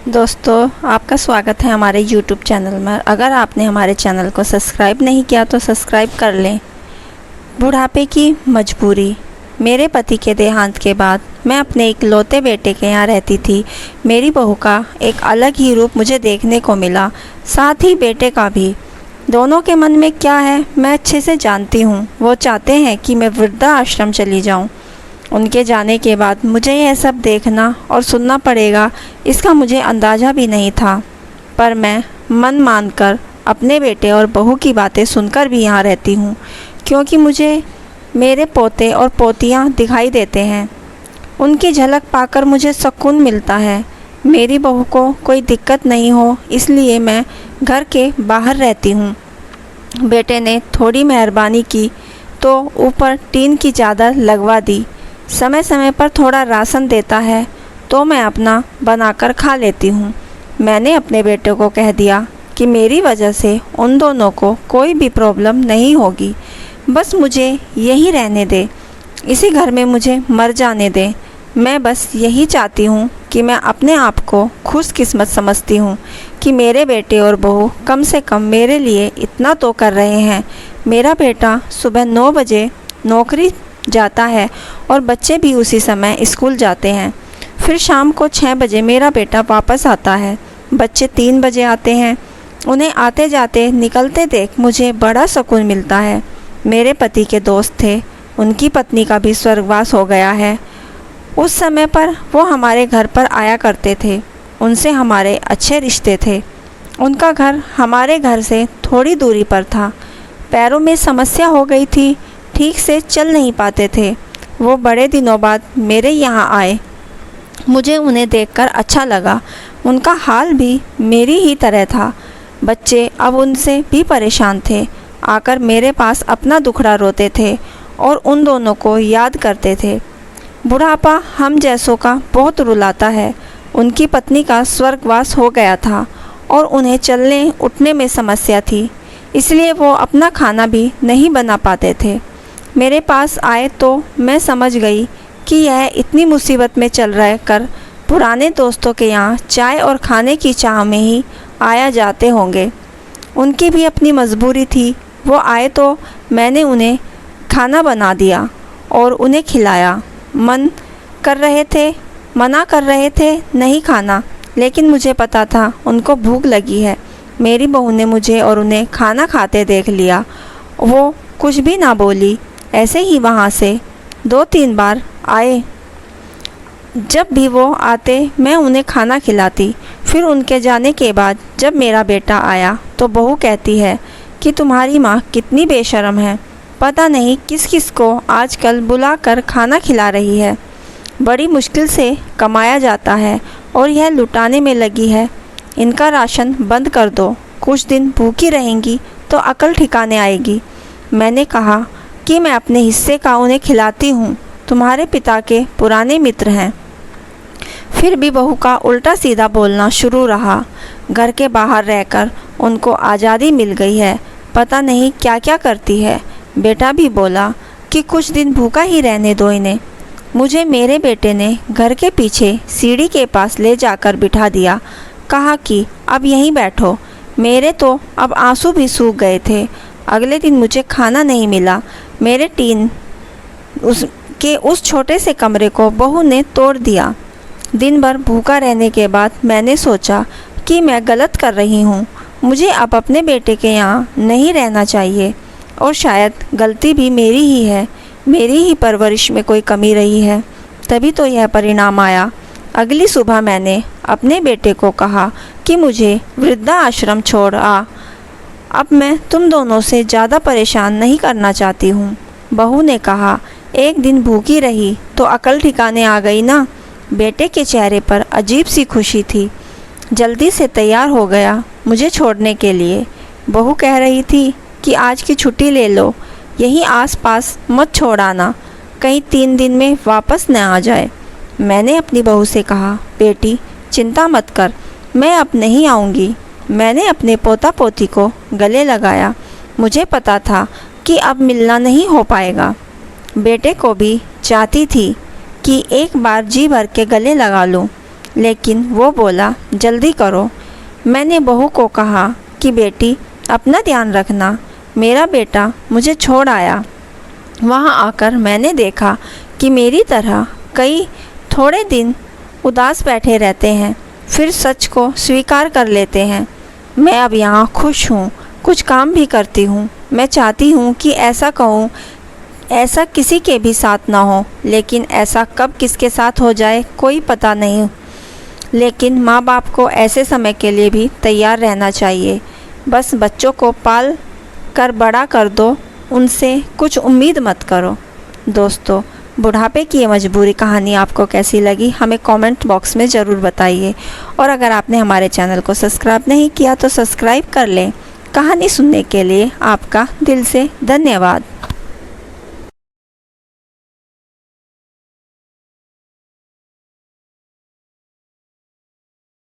दोस्तों, आपका स्वागत है हमारे YouTube चैनल में। अगर आपने हमारे चैनल को सब्सक्राइब नहीं किया तो सब्सक्राइब कर लें। बुढ़ापे की मजबूरी। मेरे पति के देहांत के बाद मैं अपने इकलौते बेटे के यहाँ रहती थी। मेरी बहू का एक अलग ही रूप मुझे देखने को मिला, साथ ही बेटे का भी। दोनों के मन में क्या है मैं अच्छे से जानती हूँ। वो चाहते हैं कि मैं वृद्धाश्रम चली जाऊँ। उनके जाने के बाद मुझे यह सब देखना और सुनना पड़ेगा, इसका मुझे अंदाज़ा भी नहीं था। पर मैं मन मानकर अपने बेटे और बहू की बातें सुनकर भी यहाँ रहती हूँ, क्योंकि मुझे मेरे पोते और पोतियाँ दिखाई देते हैं। उनकी झलक पाकर मुझे सुकून मिलता है। मेरी बहू को कोई दिक्कत नहीं हो, इसलिए मैं घर के बाहर रहती हूँ। बेटे ने थोड़ी मेहरबानी की तो ऊपर टीन की चादर लगवा दी। समय समय पर थोड़ा राशन देता है तो मैं अपना बनाकर खा लेती हूँ। मैंने अपने बेटे को कह दिया कि मेरी वजह से उन दोनों को कोई भी प्रॉब्लम नहीं होगी। बस मुझे यहीं रहने दे, इसी घर में मुझे मर जाने दे। मैं बस यही चाहती हूँ कि मैं अपने आप को खुशकिस्मत समझती हूँ कि मेरे बेटे और बहू कम से कम मेरे लिए इतना तो कर रहे हैं। मेरा बेटा सुबह 9 बजे नौकरी जाता है और बच्चे भी उसी समय स्कूल जाते हैं। फिर शाम को 6 बजे मेरा बेटा वापस आता है। बच्चे 3 बजे आते हैं। उन्हें आते जाते निकलते देख मुझे बड़ा सुकून मिलता है। मेरे पति के दोस्त थे, उनकी पत्नी का भी स्वर्गवास हो गया है। उस समय पर वो हमारे घर पर आया करते थे। उनसे हमारे अच्छे रिश्ते थे। उनका घर हमारे घर से थोड़ी दूरी पर था। पैरों में समस्या हो गई थी, ठीक से चल नहीं पाते थे। वो बड़े दिनों बाद मेरे यहाँ आए। मुझे उन्हें देखकर अच्छा लगा। उनका हाल भी मेरी ही तरह था। बच्चे अब उनसे भी परेशान थे। आकर मेरे पास अपना दुखड़ा रोते थे और उन दोनों को याद करते थे। बुढ़ापा हम जैसों का बहुत रुलाता है। उनकी पत्नी का स्वर्गवास हो गया था और उन्हें चलने उठने में समस्या थी, इसलिए वो अपना खाना भी नहीं बना पाते थे। मेरे पास आए तो मैं समझ गई कि यह इतनी मुसीबत में चल रह कर पुराने दोस्तों के यहाँ चाय और खाने की चाह में ही आया जाते होंगे। उनकी भी अपनी मजबूरी थी। वो आए तो मैंने उन्हें खाना बना दिया और उन्हें खिलाया। मना कर रहे थे नहीं खाना, लेकिन मुझे पता था उनको भूख लगी है। मेरी बहू ने मुझे और उन्हें खाना खाते देख लिया। वो कुछ भी ना बोली, ऐसे ही वहाँ से 2-3 बार आए। जब भी वो आते मैं उन्हें खाना खिलाती। फिर उनके जाने के बाद जब मेरा बेटा आया तो बहू कहती है कि तुम्हारी माँ कितनी बेशर्म है, पता नहीं किस किस को आजकल बुलाकर खाना खिला रही है। बड़ी मुश्किल से कमाया जाता है और यह लुटाने में लगी है। इनका राशन बंद कर दो, कुछ दिन भूखी रहेंगी तो अकल ठिकाने आएगी। मैंने कहा कि मैं अपने हिस्से का उन्हें खिलाती हूँ, तुम्हारे पिता के पुराने मित्र हैं। फिर भी बहू का उल्टा सीधा बोलना शुरू रहा। घर के बाहर रहकर उनको आज़ादी मिल गई है, पता नहीं क्या क्या करती है। बेटा भी बोला कि कुछ दिन भूखा ही रहने दो इन्हें। मुझे मेरे बेटे ने घर के पीछे सीढ़ी के पास ले जाकर बिठा दिया। कहा कि अब यहीं बैठो। मेरे तो अब आंसू भी सूख गए थे। अगले दिन मुझे खाना नहीं मिला। मेरे टीन उस छोटे से कमरे को बहू ने तोड़ दिया। दिन भर भूखा रहने के बाद मैंने सोचा कि मैं गलत कर रही हूँ। मुझे अब अपने बेटे के यहाँ नहीं रहना चाहिए और शायद गलती भी मेरी ही है। मेरी ही परवरिश में कोई कमी रही है, तभी तो यह परिणाम आया। अगली सुबह मैंने अपने बेटे को कहा कि मुझे वृद्धाश्रम छोड़ आ। अब मैं तुम दोनों से ज़्यादा परेशान नहीं करना चाहती हूँ। बहू ने कहा, एक दिन भूखी रही तो अकल ठिकाने आ गई ना। बेटे के चेहरे पर अजीब सी खुशी थी। जल्दी से तैयार हो गया मुझे छोड़ने के लिए। बहू कह रही थी कि आज की छुट्टी ले लो, यहीं आसपास मत छोड़ाना, कहीं 3 दिन में वापस न आ जाए। मैंने अपनी बहू से कहा, बेटी चिंता मत कर, मैं अब नहीं आऊँगी। मैंने अपने पोता पोती को गले लगाया। मुझे पता था कि अब मिलना नहीं हो पाएगा। बेटे को भी चाहती थी कि एक बार जी भर के गले लगा लूं। लेकिन वो बोला, जल्दी करो। मैंने बहू को कहा कि बेटी अपना ध्यान रखना। मेरा बेटा मुझे छोड़ आया। वहाँ आकर मैंने देखा कि मेरी तरह कई थोड़े दिन उदास बैठे रहते हैं, फिर सच को स्वीकार कर लेते हैं। मैं अब यहाँ खुश हूँ, कुछ काम भी करती हूँ। मैं चाहती हूँ कि ऐसा कहूँ, ऐसा किसी के भी साथ ना हो, लेकिन ऐसा कब किसके साथ हो जाए कोई पता नहीं। लेकिन माँ बाप को ऐसे समय के लिए भी तैयार रहना चाहिए। बस बच्चों को पाल कर बड़ा कर दो, उनसे कुछ उम्मीद मत करो। दोस्तों, बुढ़ापे की ये मजबूरी कहानी आपको कैसी लगी हमें कमेंट बॉक्स में ज़रूर बताइए। और अगर आपने हमारे चैनल को सब्सक्राइब नहीं किया तो सब्सक्राइब कर लें। कहानी सुनने के लिए आपका दिल से धन्यवाद।